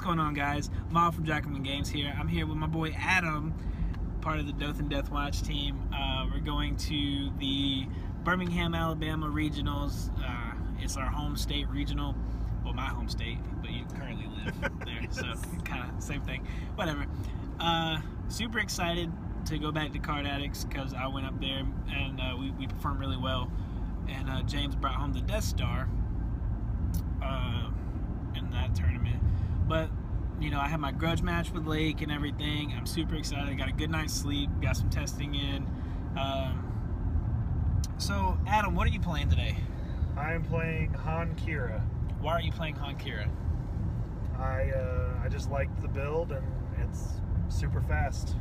going on, guys? Mob from Jackalmen Games here. I'm here with my boy Adam, part of the Dothan Death Watch team. We're going to the Birmingham, Alabama regionals. It's our home state regional. Well, my home state, but you currently live there, so kind of same thing. Whatever. Super excited to go back to Card Addicts because I went up there and we performed really well. And James brought home the Death Star in that tournament. But, you know, I had my grudge match with Lake and everything. I'm super excited. I got a good night's sleep. Got some testing in. So, Adam, what are you playing today? I am playing Han Kira. Why are you playing Han Kira? I just liked the build, and it's super fast.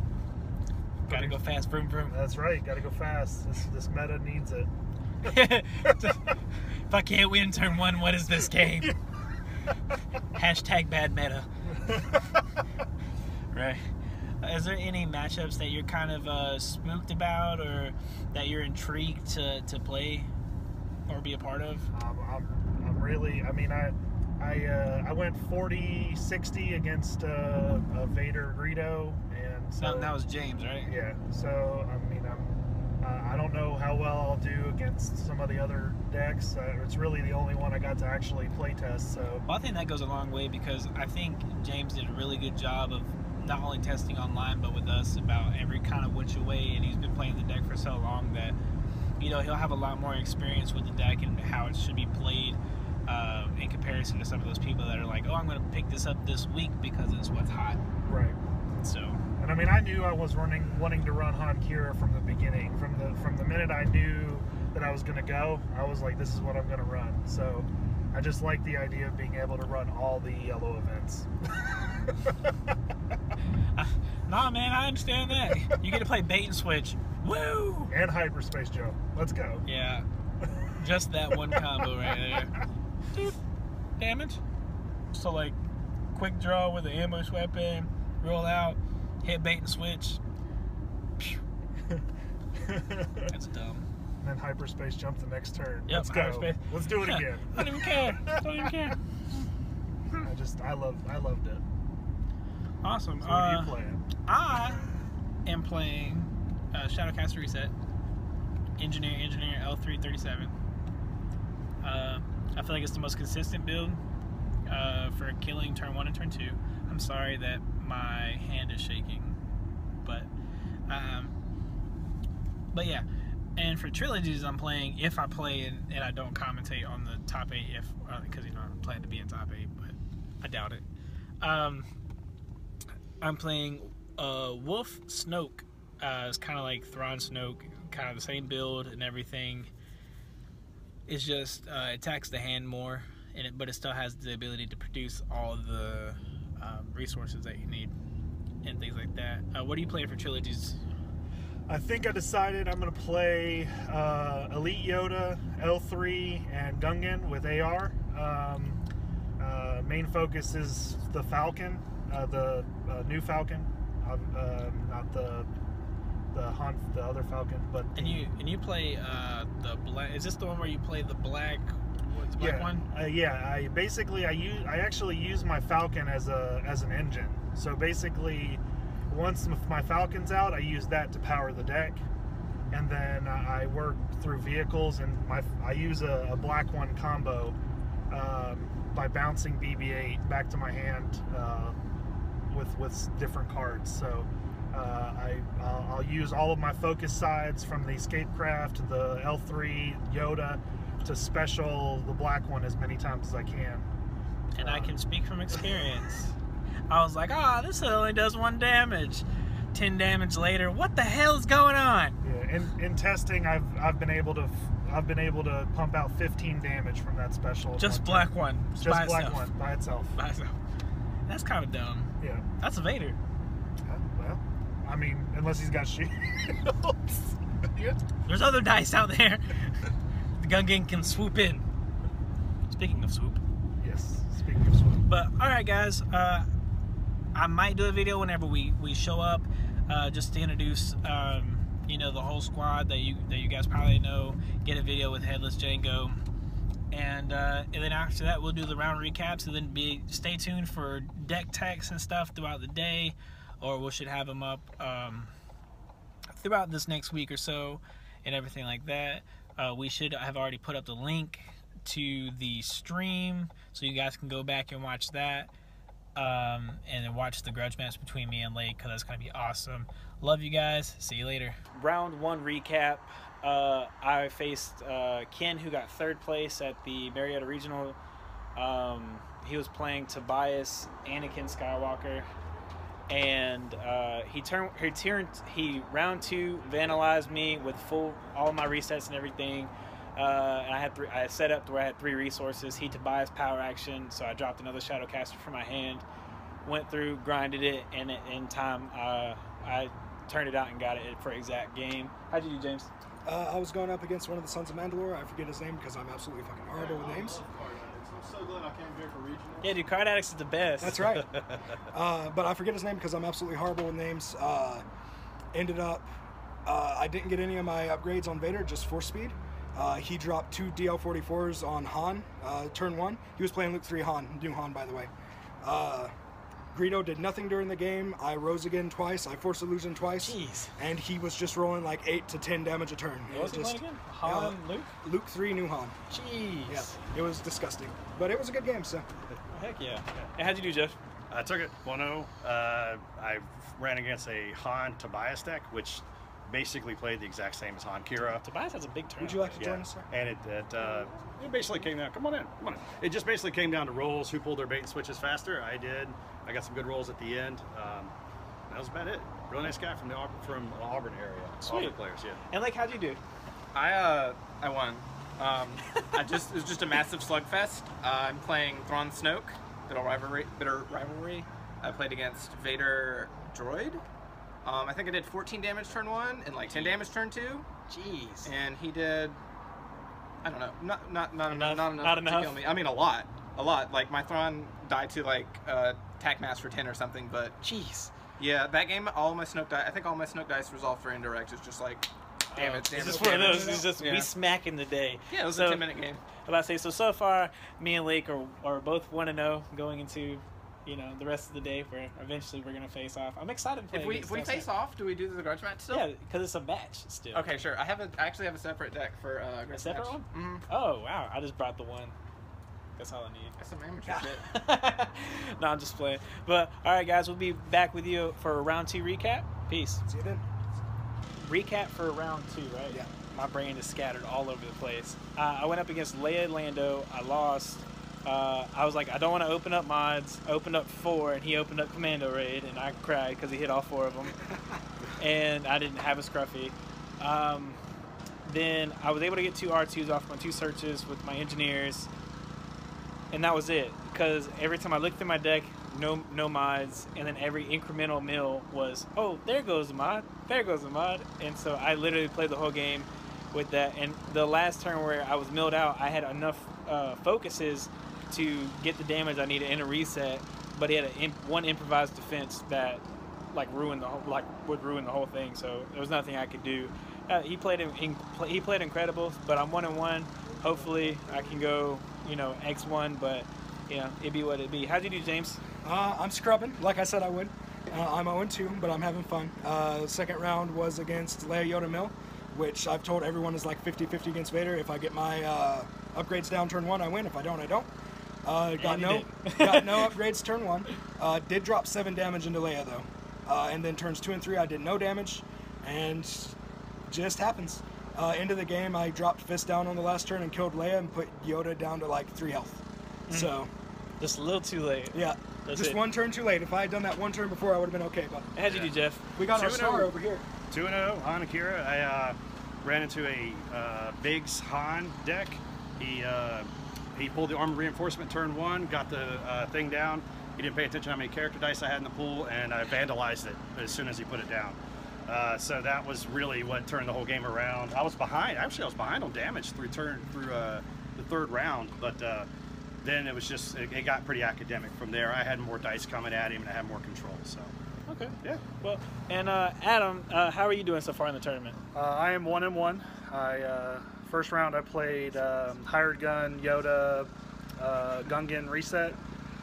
Gotta go fast, vroom vroom. That's right, gotta go fast. This meta needs it. If I can't win turn one, what is this game? Hashtag bad meta. Right. Is there any matchups that you're kind of spooked about, or that you're intrigued to play or be a part of? I'm really, I mean, I went 40-60 against Vader Greedo, and so that was James, right? Yeah. So I mean, I don't know how well I'll do against some of the other decks. It's really the only one I got to actually play test. So well, I think that goes a long way, because I think James did a really good job of not only testing online but with us about every kind of which way, and he's been playing the deck for so long that, you know, he'll have a lot more experience with the deck and how it should be played in comparison to some of those people that are like, oh, I'm going to pick this up this week because it's what's hot. Right. So. And I mean, I knew I was wanting to run Han Kira from the beginning. From the minute I knew that I was going to go, I was like, this is what I'm going to run. So I just like the idea of being able to run all the yellow events. Nah, man, I understand that. You get to play bait and switch. Woo! And Hyperspace Joe. Let's go. Yeah. Just that one combo right there. Dude, damage. So, like, quick draw with an ambush weapon, roll out, hit bait and switch. That's dumb. And then Hyperspace jump the next turn. Yep, let's go. Hyperspace. Let's do it again. I don't even care. Don't even care. I loved it. Awesome. So what are you playing? I am playing Shadowcast Reset. Engineer L337. I feel like it's the most consistent build for killing turn 1 and turn 2. I'm sorry that my hand is shaking, but yeah. And for trilogies, I'm playing, if I play and I don't commentate on the top 8, because, you know, I'm planning to be in top 8, but I doubt it. I'm playing Wolf Snoke. It's kind of like Thrawn Snoke, kind of the same build and everything. It's just attacks the hand more, but it still has the ability to produce all the resources that you need and things like that. What are you playing for trilogies? I think I decided I'm going to play Elite Yoda, L3, and Gungan with AR. Main focus is the Falcon, the new Falcon, not the other Falcon, but and you play the black. Is this the one where you play the black? What's the black one? Yeah. I actually use my Falcon as an engine. So basically, once my Falcon's out, I use that to power the deck, and then I work through vehicles, and I use a black one combo by bouncing BB-8 back to my hand with different cards. So I'll use all of my focus sides from the Escapecraft, the L3, Yoda, to special the black one as many times as I can. And I can speak from experience. I was like, this only does 1 damage. 10 damage later, what the hell is going on? Yeah, in testing, I've been able to pump out 15 damage from that special. Just black one. Just black one by itself. By itself. That's kind of dumb. Yeah. That's a Vader. Well, I mean, unless he's got shields. Yeah. There's other dice out there. The Gungan can swoop in. Speaking of swoop. Yes, speaking of swoop. But, alright guys, I might do a video whenever we show up, just to introduce, you know, the whole squad that you guys probably know. Get a video with Headless Django, And then after that, we'll do the round recaps, and then stay tuned for deck techs and stuff throughout the day, or we should have them up throughout this next week or so, and everything like that. We should have already put up the link to the stream, so you guys can go back and watch that, and then watch the grudge match between me and Lake, because that's going to be awesome. Love you guys. See you later. Round 1 recap. I faced Ken, who got 3rd place at the Marietta Regional. He was playing Tobias Anakin Skywalker, and he round 2 vandalized me with all my resets and everything. And I set up to where I had 3 resources. He Tobias power action, so I dropped another Shadowcaster from my hand, went through, grinded it, and in time I turned it out and got it for exact game. How'd you do, James? I was going up against one of the Sons of Mandalore. I forget his name because I'm absolutely fucking horrible with names. I'm so glad I came here for regionals. Yeah, dude, Card Addicts is the best. That's right. But I forget his name because I'm absolutely horrible with names. Ended up, I didn't get any of my upgrades on Vader, just force speed. He dropped 2 DL44s on Han, turn 1. He was playing Luke 3 Han, new Han, by the way. Greedo did nothing during the game. I rose again twice. I forced illusion twice. Jeez. And he was just rolling like 8 to 10 damage a turn. What was he playing again? Han, Luke? Luke 3, new Han. Jeez. Yeah, it was disgusting. But it was a good game, so. Heck yeah. And how'd you do, Jeff? I took it 1-0. I ran against a Han Tobias deck, which basically played the exact same as Han Kira. Tobias has a big turn. Would you like to join us, sir? And it basically came down. Come on in. It just basically came down to rolls. Who pulled their bait and switches faster? I did. I got some good rolls at the end. That was about it. Really nice guy from the Auburn area. Sweet. Auburn players, yeah. And like, how'd you do? I won. It was just a massive slugfest. I'm playing Thrawn Snoke, bitter rivalry. I played against Vader Droid. I think I did 14 damage turn 1 and like 10 damage turn 2. Jeez. And he did, I don't know, not Not enough to kill me. I mean, a lot. Like my Thrawn died to like attack mass for 10 or something, but jeez. Yeah, that game, all my Snoke dice. I think all my Snoke dice resolved for indirect. It's just like damage. It's just one of those. It's just we smacking the day. Yeah, it was a 10-minute game. I'm about to say, so far, me and Lake are both 1-0 going into, the rest of the day. Where eventually we're gonna face off. I'm excited to play. If we face off, do we do the grudge match still? Yeah, because it's a match still. Okay, sure. I actually have a separate deck for grudge a separate match. one. Mm-hmm. Oh wow! I just brought the one. That's all I need. That's some amateur shit. No, I'm just playing. But all right, guys, we'll be back with you for a round 2 recap. Peace. See you then. Recap for round 2, right? Yeah. My brain is scattered all over the place. I went up against Leia Lando. I lost. I was like, I don't want to open up mods. I opened up 4, and he opened up Commando Raid, and I cried because he hit all 4 of them. And I didn't have a Scruffy. Then I was able to get 2 R2s off my 2 searches with my engineers. And that was it, because every time I looked through my deck, no mods, and then every incremental mill was, oh, there goes the mod, there goes the mod. And so I literally played the whole game with that. And the last turn where I was milled out, I had enough focuses to get the damage I needed in a reset, but he had one improvised defense that would ruin the whole thing. So there was nothing I could do. He played incredible, but I'm 1-1. Hopefully I can go X1, but it'd be what it be. How'd you do, James? I'm scrubbing, like I said I would. I'm 0-2, but I'm having fun. Second round was against Leia Yoda Mill, which I've told everyone is like 50-50 against Vader. If I get my upgrades down turn 1, I win. If I don't, I don't. Got no upgrades turn 1. Did drop 7 damage into Leia though. And then turns 2 and 3, I did no damage, and just happens. End of the game, I dropped Fist down on the last turn and killed Leia and put Yoda down to like 3 health. So, just a little too late. Yeah, just 1 turn too late. If I had done that 1 turn before, I would have been okay. But how'd you do, Jeff? We got our star over here. 2-0, Han Akira. I ran into a Biggs Han deck. He pulled the armor reinforcement turn 1, got the thing down. He didn't pay attention to how many character dice I had in the pool, and I vandalized it as soon as he put it down. So that was really what turned the whole game around. I was behind. Actually, I was behind on damage through the 3rd round, but then it was just it got pretty academic from there. I had more dice coming at him, and I had more control. So okay, yeah. Well, and Adam, how are you doing so far in the tournament? I am 1-1. First round I played Hired Gun, Yoda, Gungan Reset.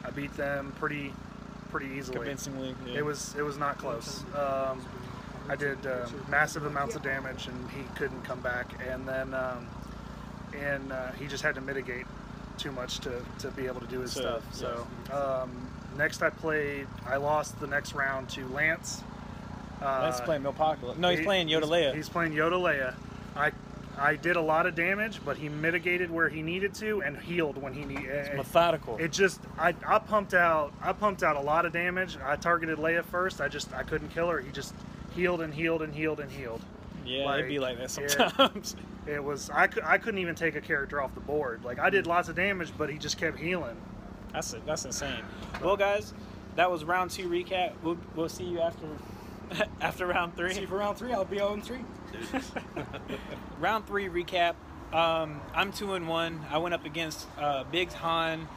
I beat them pretty easily. Convincingly. Yeah. It was not close. I did massive amounts of damage, and he couldn't come back. And then he just had to mitigate too much to be able to do his stuff. So next I lost the next round to Lance. Lance playing Milpocalypse. No, he's playing Yoda Leia. He's playing Yoda Leia. I did a lot of damage, but he mitigated where he needed to and healed when he needed. It's methodical. It just I pumped out a lot of damage. I targeted Leia first. I couldn't kill her. He just healed and healed and healed and healed. Yeah, it'd be like that sometimes. It was I couldn't even take a character off the board. Like I did lots of damage, but he just kept healing. That's insane. Well, guys, that was round 2 recap. We'll see you after round 3. See you for round 3. I'll be 0-3. Round 3 recap. I'm 2-1. I went up against Biggs Han.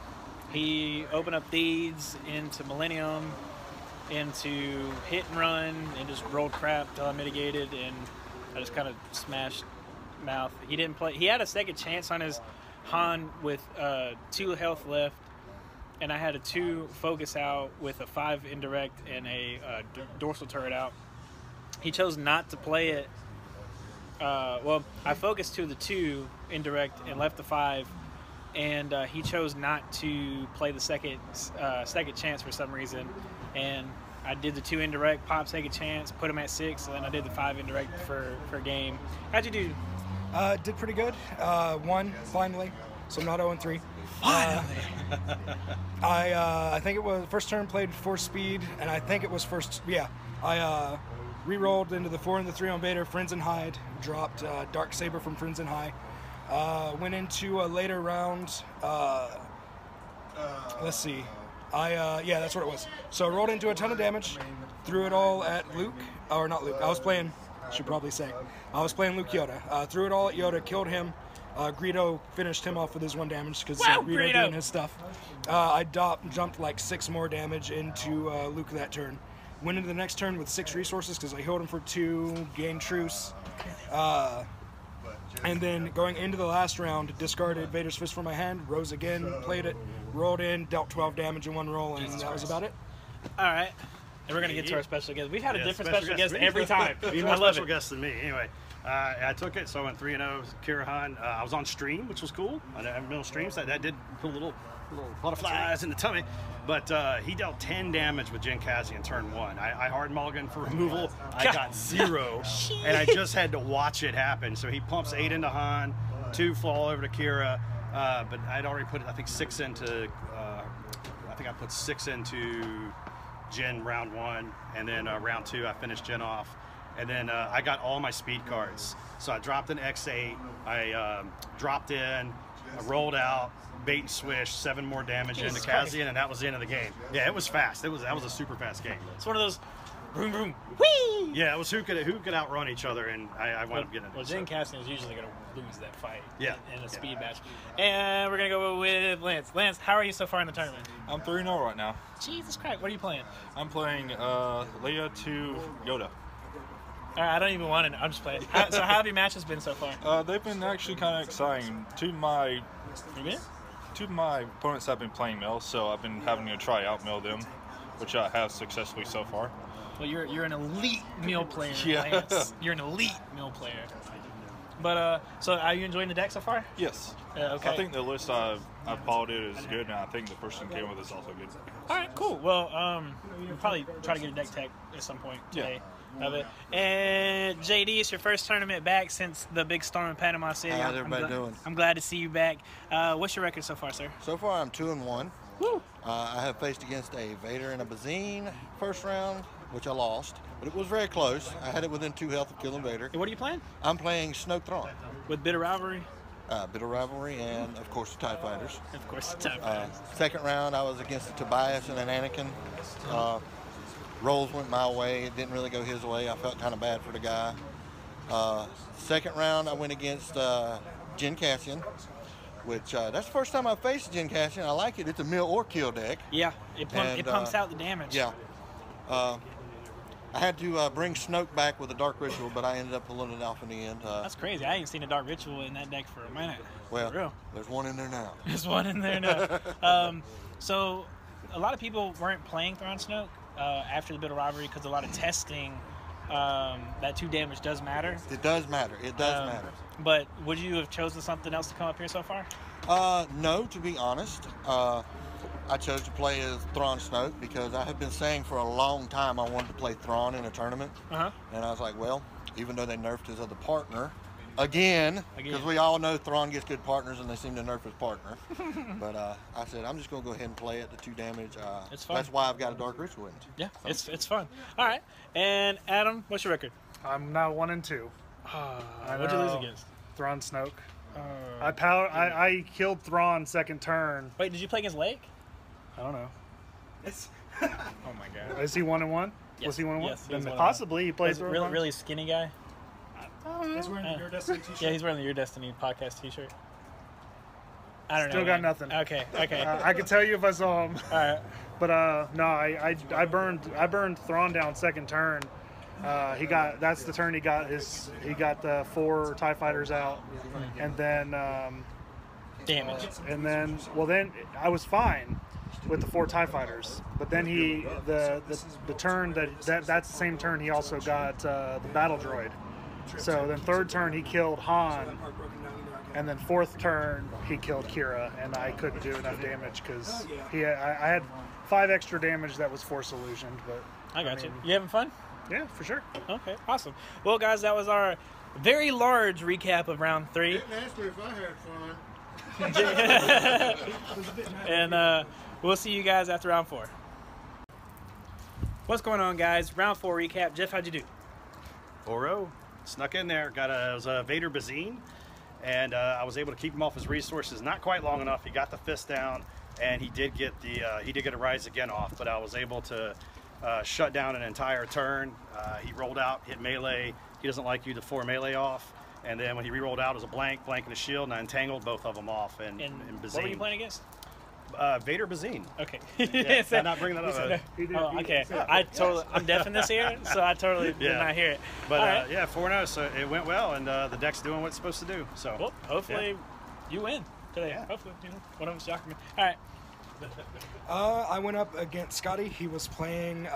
He opened up Thieves into Millennium, into Hit and Run, and just rolled crap till I mitigated, and I just kind of smashed mouth. He didn't play. He had a second chance on his Han with 2 health left, and I had a 2 focus out with a 5 indirect and a dorsal turret out. He chose not to play it. Well, I focused to the 2 indirect and left the 5, and he chose not to play the second chance for some reason, and I did the 2 indirect, pop second chance, put him at 6, and then I did the 5 indirect for game. How'd you do? Did pretty good. Won finally, so I'm not 0-3. Finally. I think it was first turn played 4 speed, and I think it was first. Yeah, I re-rolled into the 4 and the 3 on Vader. Friends and Hide dropped Dark Saber from Friends and High. Went into a later round. Let's see. Yeah, that's what it was. So I rolled into a ton of damage, threw it all at Luke, or not Luke. I was playing. Should probably say. I was playing Luke Yoda. Threw it all at Yoda, killed him. Greedo finished him off with his 1 damage because Greedo doing his stuff. I jumped like 6 more damage into Luke that turn. Went into the next turn with 6 resources because I healed him for 2, gained truce. And then going into the last round, discarded Vader's Fist from my hand, rose again, played it, rolled in, dealt 12 damage in 1 roll, and that was about it. All right. And we're going to get to our special guest. We've had a different special guest every time. Even more special guest than me. Anyway, I took it, so I went 3-0 Kirahan. I was on stream, which was cool. I have middle streams. That did put a little butterflies in the tummy. But he dealt 10 damage with Jin Cassian turn 1. I hard mulligan for removal. I got 0, and I just had to watch it happen. So he pumps 8 into Han, 2 fall over to Kira, but I'd already put I think 6 into. I think I put 6 into Jin round 1, and then round 2 I finished Jin off, and then I got all my speed cards. So I dropped an X8. I dropped in. I rolled out. Bait and swish, 7 more damage into Cassian, and that was the end of the game. Yeah, it was fast. That was a super fast game. It's one of those boom boom whee. Yeah, it was who could outrun each other, and I wound up getting it. Well, Jin Cassian is usually going to lose that fight. Yeah. In a speed match. And we're going to go with Lance. Lance, how are you so far in the tournament? I'm 3-0 right now. Jesus Christ, what are you playing? I'm playing Leia to Yoda. All right, I don't even want to know. I'm just playing. So how have your matches been so far? They've been actually kind of exciting. Two of my opponents have been playing mill, so I've been having to try out mill them, which I have successfully so far. Well, you're an elite mill player, Yeah. Lance. You're an elite mill player. But so are you enjoying the deck so far? Yes. Okay. I think the list I've followed it is good, and I think the person came with is also good. All right, cool. Well, we'll probably try to get a deck tech at some point today. Of it. And JD, it's your first tournament back since the big storm in Panama City. How's everybody doing? I'm glad to see you back. What's your record so far, sir? So far, I'm 2-1. Woo! I have faced against a Vader and a Bazine first round, which I lost, but it was very close. I had it within 2 health of killing Vader. And what are you playing? I'm playing Snoke Thrawn. With Bitter Rivalry? Bitter Rivalry and, of course, the TIE Fighters. Of course, the TIE Fighters. Second round, I was against a Tobias and an Anakin. Rolls went my way. It didn't really go his way. I felt kind of bad for the guy. Second round, I went against Jin Cassian, which that's the first time I've faced Jin Cassian. I like it. It's a mill or kill deck. Yeah, it pumps out the damage. Yeah. I had to bring Snoke back with a Dark Ritual, but I ended up pulling it off in the end. That's crazy. I ain't seen a Dark Ritual in that deck for a minute. Well, for real. there's one in there now. There's one in there now. So a lot of people weren't playing Thrawn Snoke after the Bit of Rivalry because a lot of testing, that 2 damage does matter. It does matter. It does matter. But would you have chosen something else to come up here so far? No, to be honest. I chose to play as Thrawn Snoke because I have been saying for a long time I wanted to play Thrawn in a tournament. And I was like, well, even though they nerfed his other partner, again, because we all know Thrawn gets good partners and they seem to nerf his partner. But I said, I'm just going to go ahead and play it, the 2 damage. It's fun. That's why I've got a Dark Ritual in. Yeah, so. It's fun. All right. And Adam, what's your record? I'm now 1-2. What'd you lose against? Thrawn Snoke. I killed Thrawn second turn. Wait, did you play against Lake? I don't know. Oh my god. Is he 1-1? Yes. Was he 1-1? Yes, he was 1-1. Possibly he plays really skinny guy. He's wearing the Your Destiny t-shirt. Yeah, he's wearing the Your Destiny podcast t-shirt. I don't know. Still got nothing. Okay. I can tell you if I saw him. All right. But no, I burned Thrawn down second turn. That's the turn he got the 4 TIE fighters out, and then damage. And then I was fine with the 4 TIE fighters, but then the turn that's the same turn he also got the battle droid. So then third turn he killed Han, and then fourth turn he killed Kira, and I couldn't do enough damage because I had 5 extra damage that was Force illusioned. But I got you. You having fun? Yeah, for sure. Okay, awesome. Well, guys, that was our very large recap of round 3. Didn't ask me if I had fun. And we'll see you guys after round 4. What's going on, guys? Round 4 recap. Jeff, how'd you do? 4-0. Snuck in there. It was a Vader Bazine, and I was able to keep him off his resources. Not quite long enough. He got the fist down, and he did get a Rise Again off. But I was able to shut down an entire turn. He rolled out, hit melee. He doesn't like you to 4 melee off. And then when he re-rolled out, it was a blank and a shield, and I entangled both of them off. And Bazine. What were you playing against? Vader Bazine. Okay. Yeah, I'm not bringing that up. Oh, okay. I'm deaf in this ear, so I totally did not hear it. But right. yeah, 4-0, so it went well, and the deck's doing what it's supposed to do. So well, hopefully you win today. Yeah. Hopefully, one of them's Jackalmen. All right. I went up against Scotty. He was playing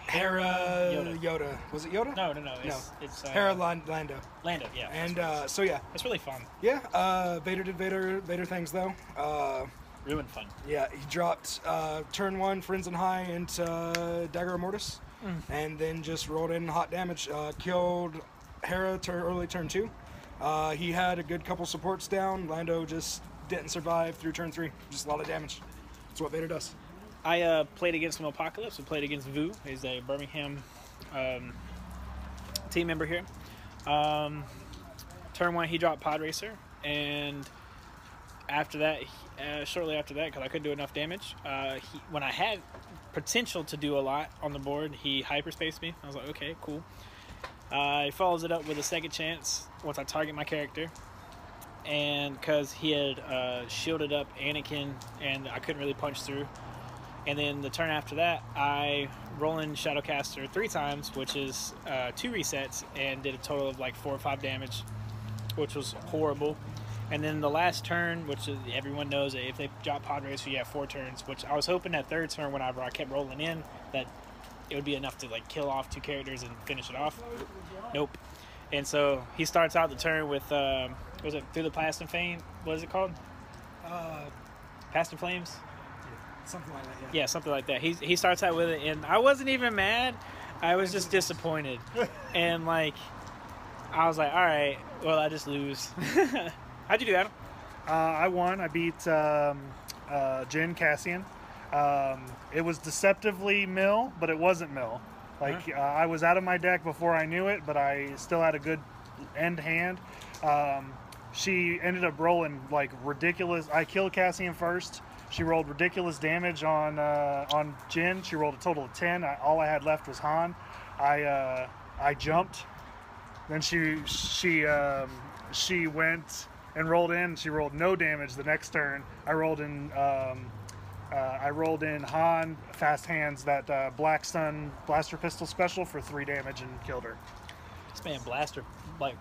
Hera Yoda. Was it Yoda? No. It's Hera Lando. Lando, yeah. And so yeah. It's really fun. Yeah. Vader did Vader things though. Ruined fun. Yeah, he dropped turn 1 Friends and High into Dagger of Mortis, and then just rolled in hot damage. Killed Hera early turn 2. He had a good couple supports down. Lando just didn't survive through turn 3. Just a lot of damage. That's what Vader does. I played against some Apocalypse. We played against Vu. He's a Birmingham team member here. Turn 1, he dropped Pod Racer, and after that, shortly after that, because I couldn't do enough damage, when I had potential to do a lot on the board, he hyperspaced me. I was like, okay, cool. He follows it up with a second chance once I target my character, and because he had shielded up Anakin, and I couldn't really punch through. And then the turn after that, I roll in Shadowcaster 3 times, which is 2 resets, and did a total of like 4 or 5 damage, which was horrible. And then the last turn, which is, everyone knows that if they drop Pod Racer, you have 4 turns, which I was hoping that third turn, whenever I kept rolling in, that it would be enough to like kill off 2 characters and finish it off. Nope. And so he starts out the turn with, was it Through the Past and Fame? What is it called? Past and Flames? Something like that, yeah. Yeah, something like that. He starts out with it, and I wasn't even mad. I was just disappointed. And, like, I was like, all right, well, I just lose. How'd you do, Adam? I won. I beat Jin Cassian. It was deceptively mill, but it wasn't mill. Like, I was out of my deck before I knew it, but I still had a good end hand. She ended up rolling, like, ridiculous. I killed Cassian first. She rolled ridiculous damage on Jin. She rolled a total of 10. All I had left was Han. I jumped. Then she went and rolled in. She rolled no damage the next turn. I rolled in I rolled in Han, fast hands, that Black Sun Blaster Pistol special for 3 damage and killed her. This man blaster, like,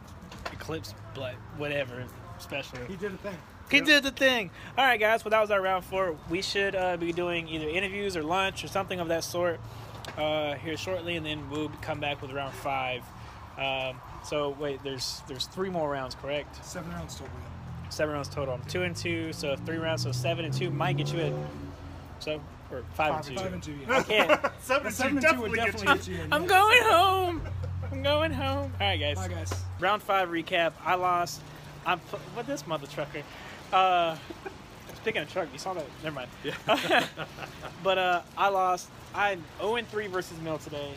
Eclipse, like, whatever, special. He did a thing. He did the thing. All right, guys. Well, that was our round 4. We should be doing either interviews or lunch or something of that sort here shortly, and then we'll come back with round 5. So wait, there's 3 more rounds, correct? 7 rounds total. 7 rounds total. I'm 2 and 2, so 3 rounds, so 7 and 2 might get you in. So or 5 and 2. 5 and 2. Yeah. I can't. 7 and 2 would definitely definitely get you. get you in. I'm going home. I'm going home. All right, guys. Bye, guys. Round 5 recap. I lost. What this mother trucker? Speaking of truck, you saw that? Never mind. Yeah. But I lost. I'm 0-3 versus Mill today.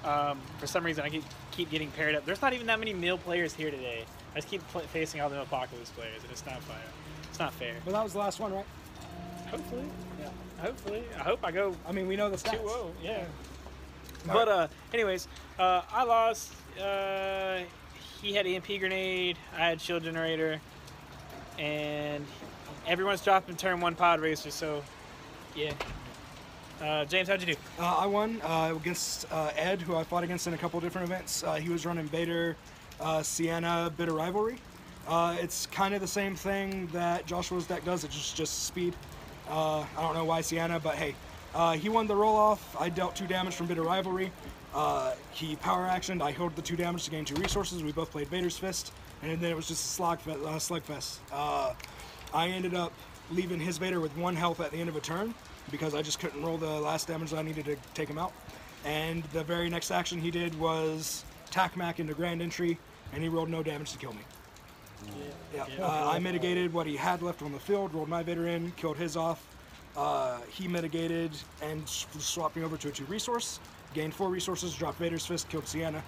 For some reason, I keep getting paired up. There's not even that many Mill players here today. I just keep facing all the Apocalypse players, and it's not fair. It's not fair. Well, that was the last one, right? Hopefully. Yeah. Hopefully. I hope I go I mean, we know the stats. 2-0. Yeah. All But anyways, I lost. He had EMP grenade. I had shield generator, and everyone's dropping turn 1 pod racer. So, yeah. James, how'd you do? I won against Ed, who I fought against in a couple different events. He was running Vader, Sienna, Bitter Rivalry. It's kind of the same thing that Joshua's deck does. It's just speed. I don't know why Sienna, but hey. He won the roll-off. I dealt 2 damage from Bitter Rivalry. He power actioned. I held the 2 damage to gain 2 resources. We both played Vader's Fist, and then it was just a slugfest. I ended up leaving his Vader with 1 health at the end of a turn because I just couldn't roll the last damage that I needed to take him out. And the very next action he did was Tac-Mac into Grand Entry, and he rolled no damage to kill me. I mitigated what he had left on the field, rolled my Vader in, killed his off. He mitigated and swapped me over to a 2 resource, gained 4 resources, dropped Vader's Fist, killed Sienna.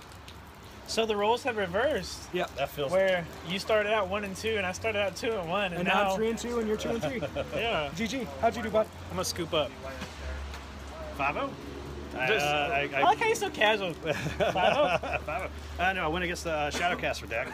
So the roles have reversed. Yeah. That feels Where you started out 1 and 2, and I started out 2 and 1, And now now I'm 3 and 2, and you're 2 and 3. yeah, GG, how'd you do, bud? I'm gonna scoop up. 5-0. I like how you're so casual. 5-0. No, I went against the Shadowcaster deck.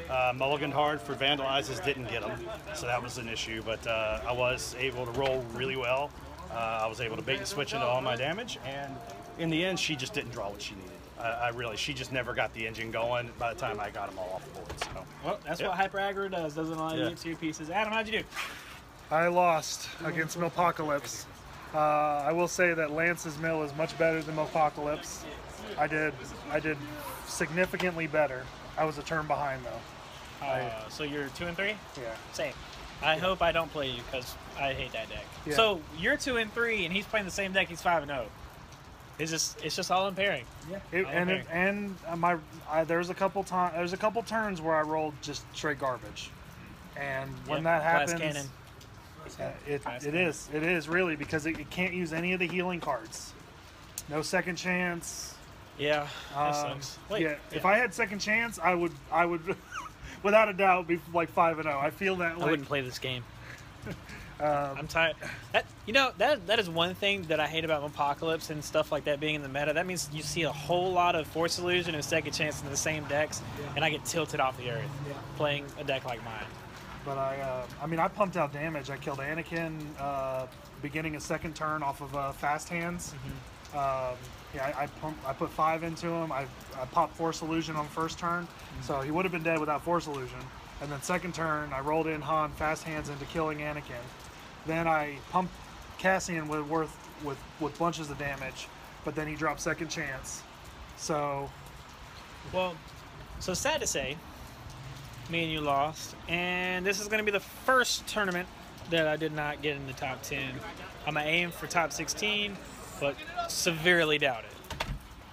Mulliganed hard for Vandalizes, didn't get them, so that was an issue. But I was able to roll really well. I was able to bait and switch into all my damage, and in the end, she just didn't draw what she needed. She just never got the engine going by the time I got them all off the board. So. Well, that's what Hyper Aggro does. Doesn't allow you to get 2 pieces. Adam, how'd you do? I lost against Milpocalypse. I will say that Lance's mill is much better than Milpocalypse. I did significantly better. I was a turn behind though. So you're 2 and 3? Yeah. Same. I hope I don't play you because I hate that deck. Yeah. So you're 2 and 3, and he's playing the same deck. He's 5 and 0. It's just all impairing. Yeah. There's a couple turns where I rolled just straight garbage, and when that happens, Glass cannon. it is really because it can't use any of the healing cards. No second chance. Yeah, that sucks. Wait, If I had second chance, I would without a doubt be like 5 and 0. I feel that. I wouldn't play this game. I'm tired. That is one thing that I hate about Apocalypse and stuff like that being in the meta. That means you see a whole lot of Force Illusion and Second Chance in the same decks, and I get tilted off the earth playing a deck like mine. But I pumped out damage. I killed Anakin beginning of second turn off of fast hands. I put 5 into him. I popped Force Illusion on first turn, so he would have been dead without Force Illusion. And then second turn, I rolled in Han fast hands into killing Anakin. Then I pumped Cassian with bunches of damage, but then he dropped second chance. So sad to say, me and you lost, and this is going to be the first tournament that I did not get in the top 10. I'm going to aim for top 16, but severely doubt it.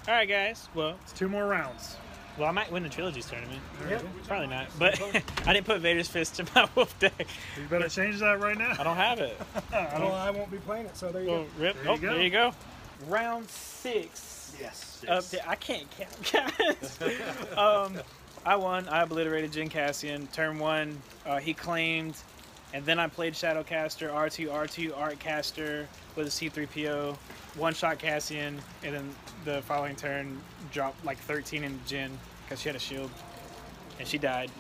All right, guys. Well, it's 2 more rounds. Well, I might win the Trilogies tournament. Yep. Probably not, but I didn't put Vader's Fist in my Wolf deck. You better change that right now. I don't have it. I won't be playing it, so there you go. Rip. There you go. Round 6. Yes. I can't count, guys. I won. I obliterated Jin Cassian. Turn 1, he claimed, and then I played Shadowcaster, R2, Artcaster with a C3PO, one-shot Cassian, and then the following turn dropped like 13 in Jin because she had a shield, and she died.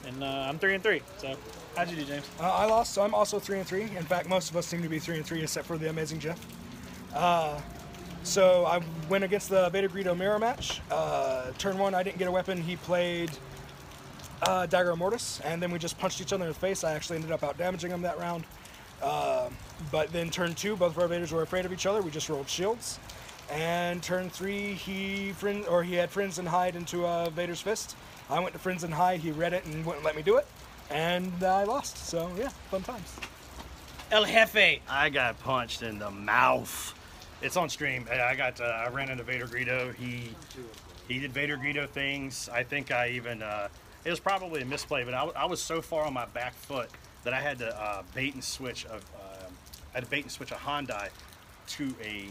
and I'm 3-3. So, how'd you do, James? I lost, so I'm also 3-3. In fact, most of us seem to be 3-3, except for the amazing Jeff. So I went against the Vader Greedo mirror match. Turn 1, I didn't get a weapon. He played Dagger of Mortis, and then we just punched each other in the face. I actually ended up out damaging him that round. But then turn 2, both of our Vaders were afraid of each other. We just rolled shields. And turn 3, he had Friends and Hide into Vader's fist. I went to Friends and Hide. He read it and wouldn't let me do it, and I lost. So yeah, fun times. El Jefe. I got punched in the mouth. It's on stream. I ran into Vader Greedo. He did Vader Greedo things. I think I even it was probably a misplay, but I was so far on my back foot that I had to bait and switch a Hyundai to a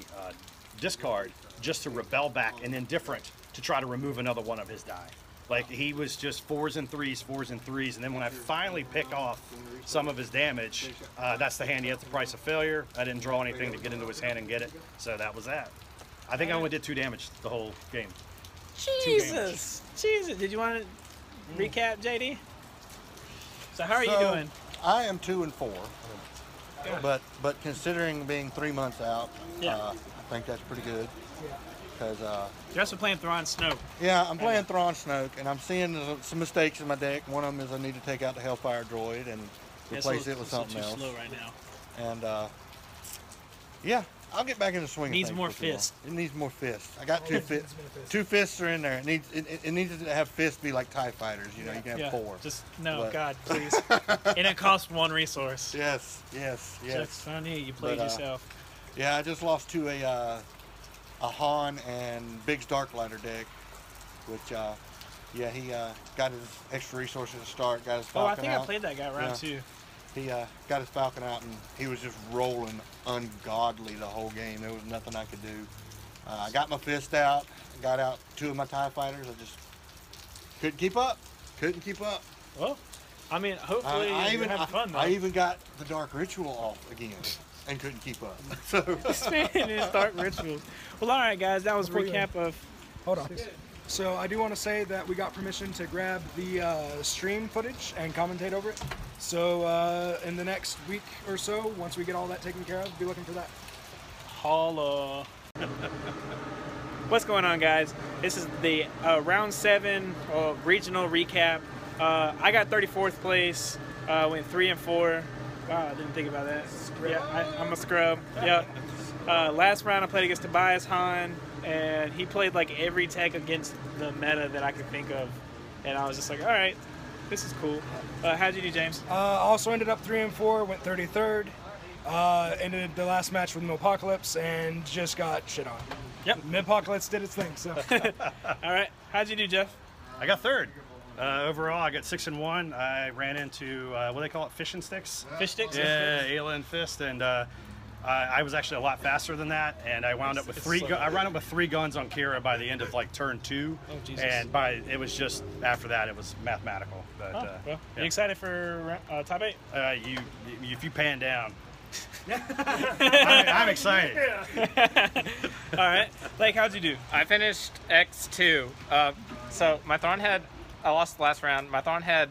discard just to rebel back and indifferent to try to remove another one of his die. Like, he was just 4s and 3s, and then when I finally pick off some of his damage, that's the hand he has the price of failure. I didn't draw anything to get into his hand and get it, so that was that. I think I only did 2 damage the whole game. Jesus! Did you want to recap, JD? So how are you doing? I am 2-4, but considering being 3 months out, I think that's pretty good. Because you're also playing Thrawn Snoke. Yeah, I'm playing Thrawn Snoke, and I'm seeing some mistakes in my deck. One of them is I need to take out the Hellfire Droid and replace it with something else. Slow right now. And yeah, I'll get back in the swing. Needs more fists. It needs more fists. I got 2 fists. 2 fists are in there. It needs to have fists be like TIE fighters. You know, you can have 4. Just no, God, please. And it costs 1 resource. Yes. Joke's on you. You played yourself. Yeah, I just lost to a Han and Biggs Darklighter deck, which he got his extra resources to start. Got his Falcon I think out. I played that guy round 2. He got his Falcon out, and he was just rolling ungodly the whole game. There was nothing I could do. I got my fist out, got out 2 of my TIE fighters. I just couldn't keep up. Well, I mean, hopefully you're having fun, though. I even got the Dark Ritual off again and couldn't keep up. So this man is Dark Rituals. Well, all right, guys, that was a recap of... Hold on. So I do want to say that we got permission to grab the stream footage and commentate over it. So in the next week or so, once we get all that taken care of, be looking for that. Holla. What's going on, guys? This is the round 7 regional recap. I got 34th place, went 3-4. Wow, I didn't think about that. Yeah, I'm a scrub. Yeah. Last round I played against Tobias Han, and he played like every tech against the meta that I could think of, and I was just like, all right, this is cool. How'd you do, James? Also ended up 3-4, went 33rd. Ended the last match with Mipocalypse and just got shit on. Yep. Mipocalypse did its thing. So. All right. How'd you do, Jeff? I got 3rd. Overall, I got 6-1. I ran into what do they call it, fishing sticks? Fish sticks? Yeah, alien fist, and I was actually a lot faster than that, and I wound up with 3. I ran up with 3 guns on Kira by the end of like turn 2. Oh, Jesus. And it was just after that it was mathematical. But well, yeah. You excited for top 8? If you pan down. I'm excited. All right, Blake, how'd you do? I finished X2. So my Thrawn had, I lost the last round. My Thrawn had,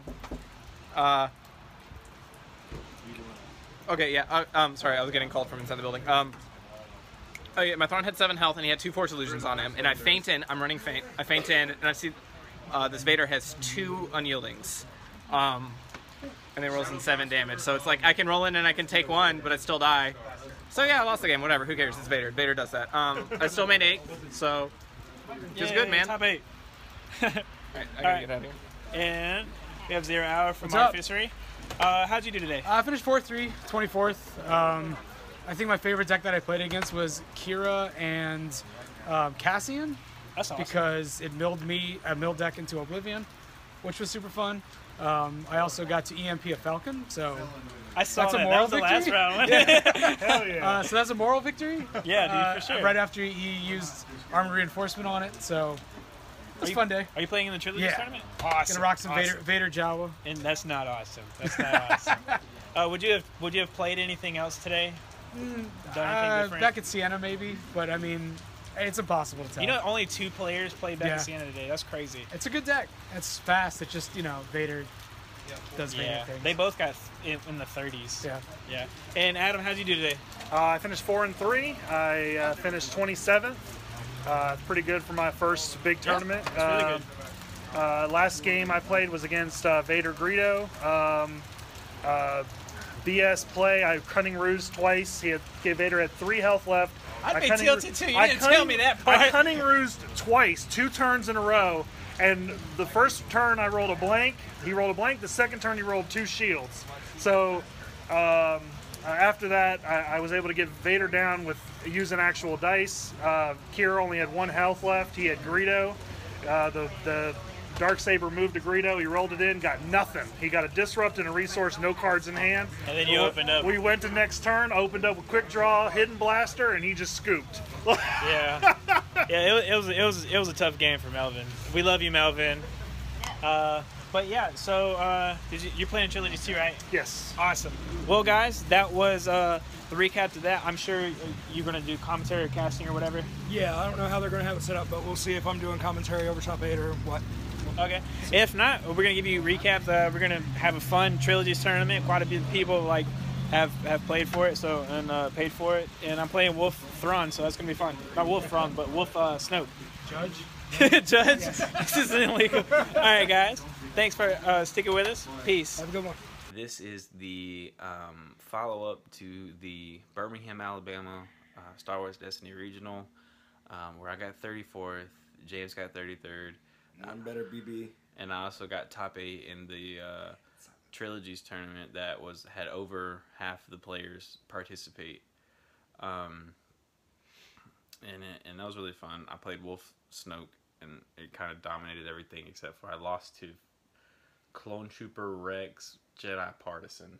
okay, yeah. Sorry, I was getting called from inside the building. Oh yeah, my Thrawn had 7 health and he had 2 Force Illusions on him, and I feint in. I'm running feint. I feint in, and I see this Vader has 2 Unyieldings. And they rolls in 7 damage. So it's like I can roll in and I can take 1, but I still die. So yeah, I lost the game. Whatever. Who cares? It's Vader. Vader does that. I still made 8. So just good, man. Top 8. All right, I gotta get out of here. And we have 0 Hour from What's up? Artificery. How'd you do today? I finished 4-3, 24th. I think my favorite deck that I played against was Kira and Cassian. That's awesome. Because it milled a mill deck into Oblivion, which was super fun. I also got to EMP a Falcon, so I saw that's that. a moral That was victory. the last round. Yeah. Hell yeah. So that's a moral victory. Yeah, dude, for sure. Right after he used armor reinforcement on it, so it was a fun day. Are you playing in the Trilogy tournament? Gonna rock some Vader Jawa. And that's not awesome. That's not awesome. Would you have played anything else today? Done anything different? Back at Sienna maybe, but I mean, it's impossible to tell. You know, only 2 players played back at Sienna today. That's crazy. It's a good deck. It's fast. It's just, Vader does Vader things. They both got in the 30s. Yeah. Yeah. And Adam, how'd you do today? I finished 4-3. I finished 27th. Pretty good for my first big tournament. That's really good. Last game I played was against Vader Greedo. BS play. I cunning ruse twice. Vader had 3 health left. I'd be tilted too. You didn't tell me that part. I cunning rused twice, 2 turns in a row. And the first turn I rolled a blank. He rolled a blank. The second turn he rolled 2 shields. So after that, I was able to get Vader down with using actual dice. Kira only had 1 health left. He had Greedo. The Darksaber moved to Greedo. He rolled it in, got nothing. He got a disrupt and a resource, no cards in hand. And then you opened up. We went to next turn, opened up a quick draw, hidden blaster, and he just scooped. Yeah, yeah. It was a tough game for Melvin. We love you, Melvin. But yeah, so you're playing Trilogies too, right? Yes. Awesome. Well, guys, that was the recap to that. I'm sure you're gonna do commentary or casting or whatever. Yeah, I don't know how they're gonna have it set up, but we'll see if I'm doing commentary over top 8 or what. Okay. If not, we're gonna give you recaps. We're gonna have a fun Trilogies tournament. Quite a few people have played for it, so and paid for it. And I'm playing Wolf Thrawn, so that's gonna be fun. Not Wolf Thrawn, but Wolf Snoke. Judge. Judge. Yes. This is illegal. All right, guys. Thanks for sticking with us. Peace. Have a good one. This is the follow-up to the Birmingham, Alabama Star Wars Destiny Regional, where I got 34th. James got 33rd. None better, BB. And I also got top 8 in the Trilogies tournament that had over half of the players participate. And that was really fun. I played Wolf Snoke, and it kind of dominated everything except for I lost to Clone Trooper Rex Jedi Partisan.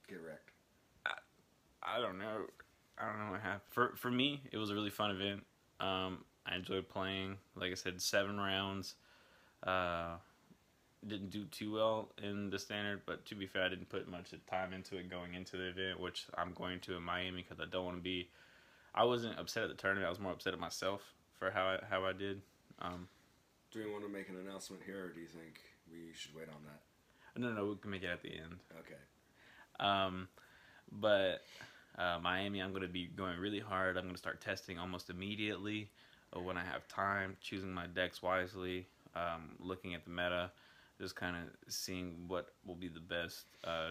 Get wrecked. I don't know. I don't know what happened. For me, it was a really fun event. I enjoyed playing. Like I said, 7 rounds. Didn't do too well in the standard, but to be fair, I didn't put much time into it going into the event, which I'm going to in Miami because I don't want to be. I wasn't upset at the tournament. I was more upset at myself for how I did. Do we want to make an announcement here, or do you think we should wait on that? No, we can make it at the end. Okay. But Miami, I'm going to be going really hard. I'm going to start testing almost immediately when I have time, choosing my decks wisely, looking at the meta, just kind of seeing what will be the best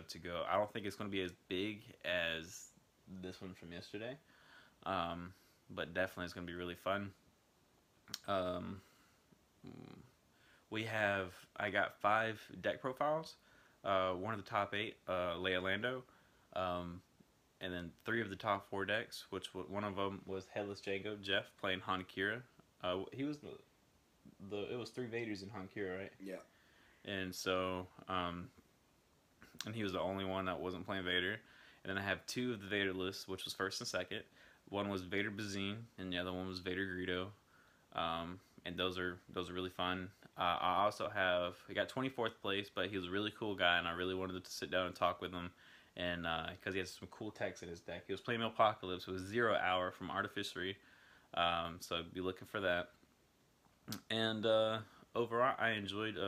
to go. I don't think it's going to be as big as this one from yesterday, but definitely it's going to be really fun. I got 5 deck profiles. One of the top 8, Leia Lando, and then 3 of the top 4 decks, which one of them was Headless Django, Jeff, playing Han Kira. He was it was 3 Vaders in Han Kira, right? Yeah. And so, and he was the only one that wasn't playing Vader. And then I have 2 of the Vader lists, which was first and second. One was Vader Bazine, and the other one was Vader Greedo. And those are really fun. I also I got 24th place, but he was a really cool guy, and I really wanted to sit down and talk with him. And because he has some cool techs in his deck. He was playing Apocalypse. It was 0 Hour from Artificery. So I'd be looking for that. And overall, I enjoyed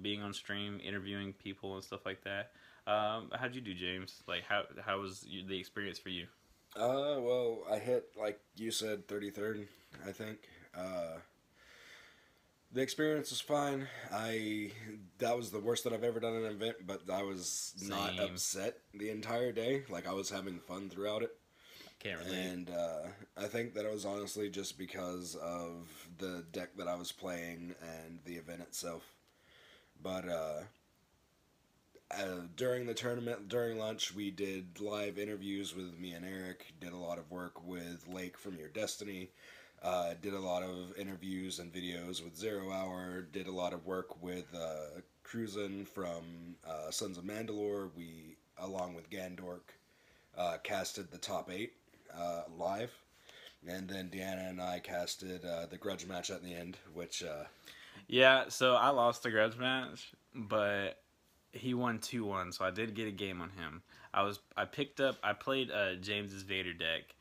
being on stream, interviewing people and stuff like that. How'd you do, James? Like, how was the experience for you? Well, I hit, like you said, 33rd, I think. The experience was fine. That was the worst that I've ever done in an event, but I was not upset the entire day. Like, I was having fun throughout it. Can't relate. And I think that it was honestly just because of the deck that I was playing and the event itself. But during the tournament, during lunch, we did live interviews with me and Eric, did a lot of work with Lake from Your Destiny, did a lot of interviews and videos with 0 Hour, did a lot of work with Cruisin from Sons of Mandalore. We, along with Gandork, casted the top 8 live, and then Deanna and I casted the grudge match at the end, which yeah, so I lost the grudge match, but he won 2-1, so I did get a game on him. I played James's Vader deck.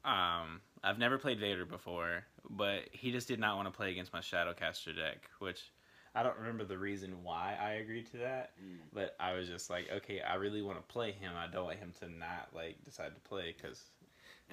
I've never played Vader before, but he just did not want to play against my Shadowcaster deck, which I don't remember the reason why I agreed to that, but I was just like, okay, I really want to play him. I don't want him to not like decide to play because.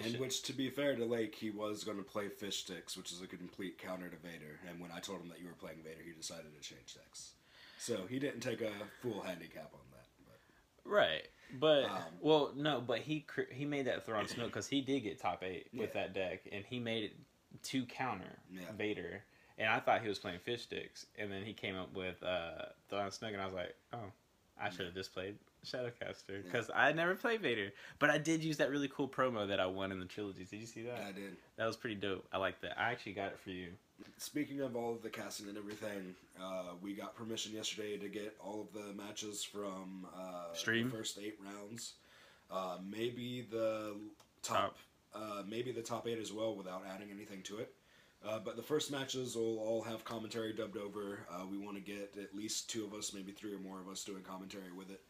And which, to be fair to Lake, he was going to play Fish Sticks, which is a complete counter to Vader. And when I told him that you were playing Vader, he decided to change decks. So he didn't take a full handicap on that. But. Right, but well, no, but he made that Thrawn Snoke because he did get top 8 with that deck, and he made it to counter Vader. And I thought he was playing Fish Sticks, and then he came up with Thrawn Snoke, and I was like, oh, I should have just played Shadowcaster because I never played Vader, but I did use that really cool promo that I won in the trilogies. Did you see that? I did. That was pretty dope. I like that. I actually got it for you. Speaking of all of the casting and everything, we got permission yesterday to get all of the matches from Stream? the first 8 rounds. Maybe the top 8 as well without adding anything to it. But the first matches will all have commentary dubbed over. We want to get at least 2 of us, maybe 3 or more of us doing commentary with it.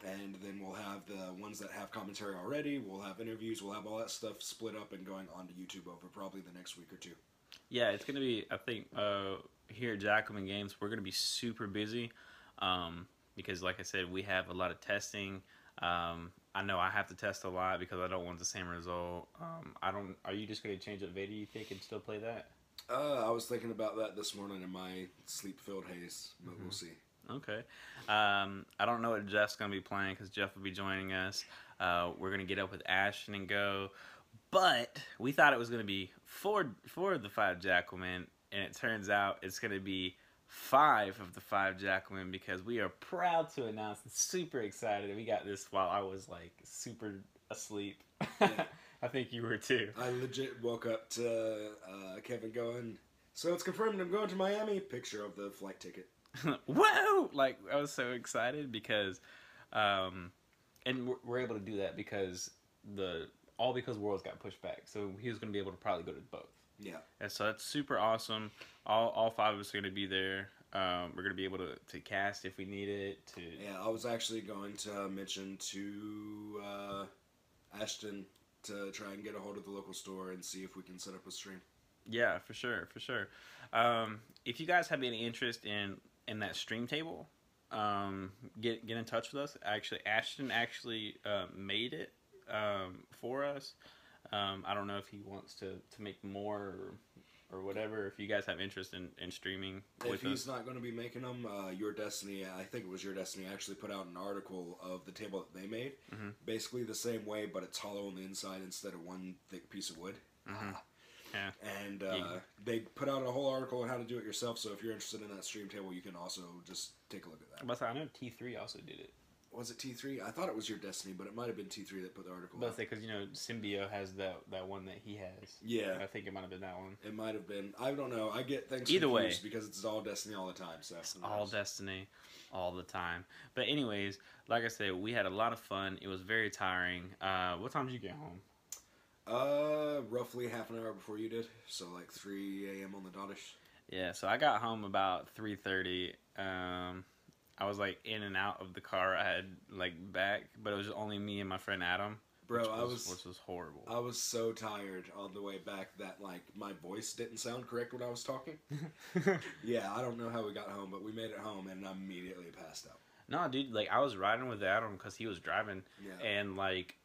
And then we'll have the ones that have commentary already. We'll have interviews. We'll have all that stuff split up and going onto YouTube over probably the next week or 2. Yeah, it's going to be, I think, here at Jackalmen Games, we're going to be super busy because, like I said, we have a lot of testing. I know I have to test a lot because I don't want the same result. Are you just going to change up Vader, you think, and still play that? I was thinking about that this morning in my sleep-filled haze, but we'll see. Okay. I don't know what Jeff's going to be playing because Jeff will be joining us. We're going to get up with Ashton and go. But we thought it was going to be four of the 5 Jackalmen, and it turns out it's going to be 5 of the 5 Jackalmen because we are proud to announce and super excited. We got this while I was like super asleep. Yeah. I think you were too. I legit woke up to Kevin going, so it's confirmed I'm going to Miami. Picture of the flight ticket. Whoa! Like, I was so excited because, and we're able to do that because because Worlds got pushed back. So he was going to be able to probably go to both. Yeah. And so that's super awesome. All 5 of us are going to be there. We're going to be able to cast if we need it. Yeah, I was actually going to mention to Ashton to try and get a hold of the local store and see if we can set up a stream. Yeah, for sure. If you guys have any interest in that stream table, get in touch with us. Actually, Ashton made it for us. I don't know if he wants to make more or whatever. If you guys have interest in streaming with us. If he's not going to be making them, Your Destiny, I think it was Your Destiny, actually put out an article of the table that they made. Mm-hmm. Basically the same way, but it's hollow on the inside instead of one thick piece of wood. Mm-hmm. Yeah. And they put out a whole article on how to do it yourself, so if you're interested in that stream table, you can also just take a look at that. But I know T3 also did it. Was it T3? I thought it was Your Destiny, but it might have been T3 that put the article out. Because, Symbio has that one that he has. Yeah. I think it might have been that one. It might have been. I don't know. I get things either confused way because it's all Destiny all the time. So it's all Destiny all the time. But anyways, like I said, we had a lot of fun. It was very tiring. What time did you get home? Roughly half an hour before you did, so like 3 a.m. on the dotish. Yeah, so I got home about 3:30. I was like in and out of the car. I had like back, but it was only me and my friend Adam. Bro, which was horrible. I was so tired on the way back that like my voice didn't sound correct when I was talking. Yeah, I don't know how we got home, but we made it home and I immediately passed out. No, dude, like I was riding with Adam because he was driving, and like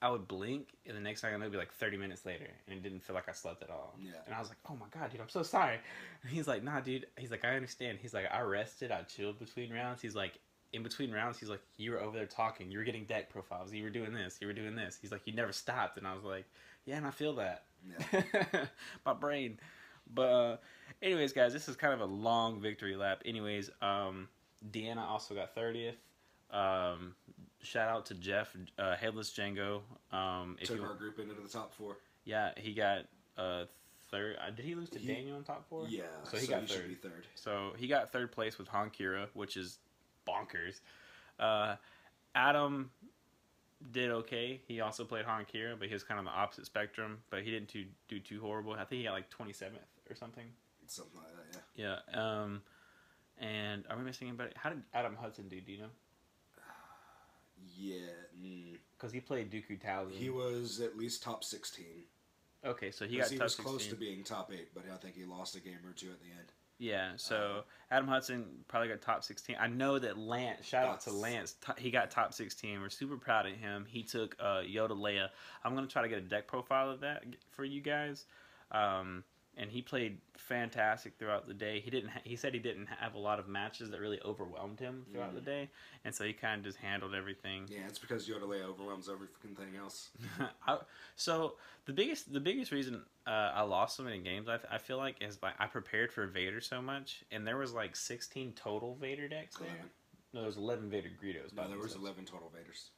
I would blink, and the next thing I know, it'd be like 30 minutes later, and it didn't feel like I slept at all. Yeah. And I was like, oh my God, dude, I'm so sorry. And he's like, nah, dude. He's like, I understand. He's like, I rested, I chilled between rounds. He's like, in between rounds, he's like, you were over there talking, you were getting deck profiles, you were doing this, you were doing this. He's like, you never stopped. And I was like, yeah, and I feel that. Yeah. My brain. But anyways, guys, this is kind of a long victory lap. Anyways, Deanna also got 30th. Shout out to Jeff, Headless Django. Took our group into the top 4. Yeah, he got third. Did he lose to Daniel in top 4? Yeah, so he got third. Should be third. So he got 3rd place with Hankira, which is bonkers. Adam did okay. He also played Hankira, but he was kind of on the opposite spectrum. But he didn't do too horrible. I think he got like 27th or something. Something like that, yeah. Yeah. And are we missing anybody? How did Adam Hudson do? Do you know? Yeah. Because he played Dooku Townsend. He was at least top 16. Okay, so he 'Cause got he top was close 16. to being top 8, but I think he lost a game or two at the end. Yeah, so Adam Hudson probably got top 16. I know that Lance, shout out to Lance, he got top 16. We're super proud of him. He took Yoda Leia. I'm going to try to get a deck profile of that for you guys. And he played fantastic throughout the day. He said he didn't have a lot of matches that really overwhelmed him throughout the day, and so he kind of just handled everything. Yeah, it's because Yoda Leia overwhelms every freaking thing else. So the biggest reason I lost so many games, I feel like, is like I prepared for Vader so much, and there was like 16 total Vader decks there. 11. No, there was 11 Vader Greedos. No, there was 11 total Vaders.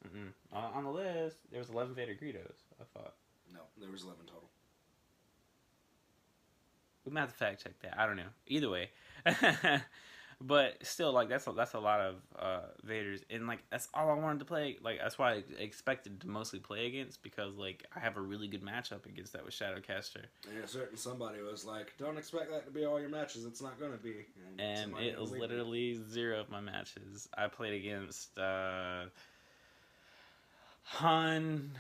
On the list, there was 11 Vader Greedos, I thought. No, there was 11 total. We might have to fact check that. I don't know. Either way. But still, like, that's a lot of Vaders. And, like, that's all I wanted to play. Like, that's why I expected to mostly play against, because, like, I have a really good matchup against that with Shadowcaster. And a certain somebody was like, don't expect that to be all your matches. It's not going to be. And it was literally 0 of my matches. I played against Han,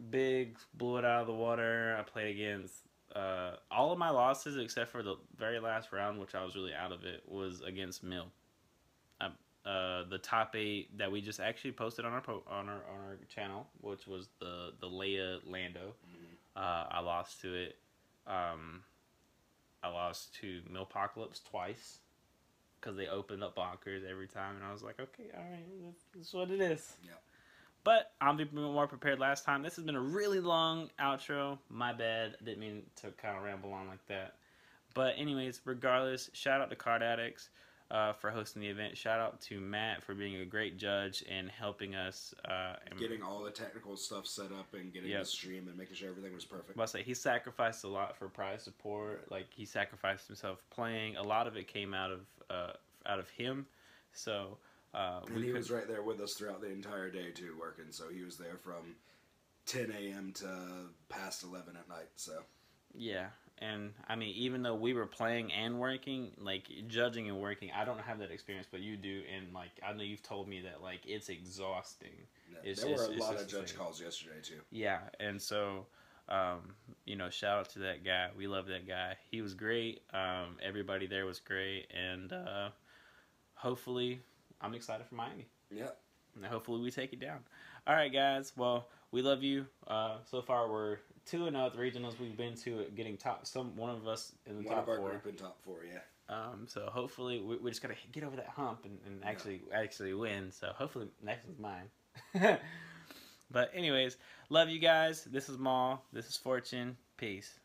Big, blew it out of the water. I played against all of my losses except for the very last round, which I was really out of it, was against Mill. The top 8 that we just actually posted on our channel, which was the Leia Lando. I lost to it. I lost to Millpocalypse twice because they opened up bonkers every time, and I was like, okay, all right, that's what it is. Yeah. But I'll be more prepared last time. This has been a really long outro. My bad. I didn't mean to kind of ramble on like that. But anyways, regardless, shout out to Card Addicts for hosting the event. Shout out to Matt for being a great judge and helping us. Getting all the technical stuff set up and getting the stream and making sure everything was perfect. I say he sacrificed a lot for prize support. Like, he sacrificed himself playing. A lot of it came out of him. So... and he was right there with us throughout the entire day too, working. So he was there from 10 a.m. to past 11 at night. So yeah, and I mean, even though we were playing and working, like judging and working, I don't have that experience, but you do, and like I know you've told me that like it's exhausting. Yeah, there were a lot of judge calls yesterday too. Yeah, and so. You know, shout out to that guy. We love that guy. He was great. Everybody there was great, and hopefully. I'm excited for Miami. Yep. And hopefully we take it down. All right, guys. Well, we love you. So far, we're 2-0 at the regionals. We've been to getting one of us in the top 4. One of our group in top 4, yeah. So hopefully we just gotta get over that hump and actually win. So hopefully next one's mine. But anyways, love you guys. This is Maul. This is Fortune. Peace.